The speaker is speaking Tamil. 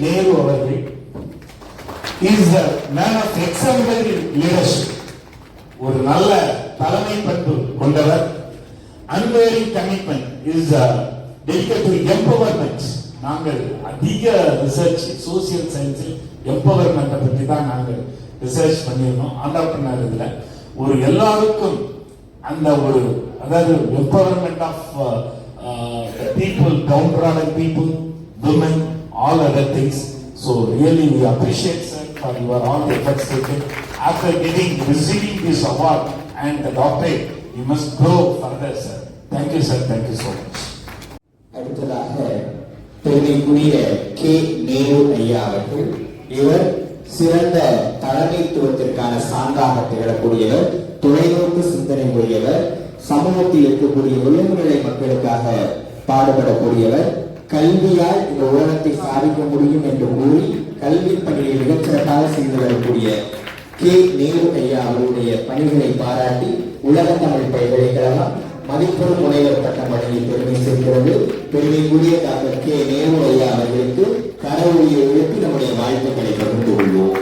நேரு அவர்கள் is a man of exemplary leadership. ஒரு நல்ல தலைமை பண்பு கொண்டவர். Unwavering commitment is dedicated to empowerment. நாங்கள் அதிக ரிசர்ச் சோசியல் சயின்ஸில் எம்பவர்மெண்ட்டை பற்றி தான் நாங்கள் ரிசர்ச் பண்ணியிருந்தோம். ஆண்டர்பிரனர் இதுல ஒரு எல்லாருக்கும் அந்த ஒரு அதாவது empowerment of people, downtrodden people, women, all other things. So really we appreciate sir for your all the efforts taken. After receiving this award and the doctorate, you must grow further sir. Thank you sir, thank you so much. அடுத்ததாக பெருமைக்குரிய கே நேரு ஐயா அவர்கள். இவர் சிறந்த தலைமைத்துவத்திற்கான சான்றாக திகழக்கூடியவர், தொலைநோக்கு சிந்தனை உடையவர், சமூகத்தில் இருக்கக்கூடிய விளிம்புநிலை மக்களுக்காக பாடுபடக்கூடியவர், கல்வியால் இந்த உலகத்தை சாதிக்க முடியும் என்று கூறி கல்வி பணியை மிகச்சிறப்பாக செய்து வரக்கூடிய கே நேரு ஐயா அவருடைய பணிகளை பாராட்டி உலக தமிழ் பல்கலைக்கழகம் மதிப்பெரும் முனைவர் பட்டம் வழங்கி பெருமை சேர்க்கிறது. பெருமைக்குரிய டாக்டர் கே நேரு ஐயா அவர்களுக்கு கரவொலியை எழுப்பி நம்முடைய வாழ்த்துக்களை பகிர்ந்து கொள்வோம்.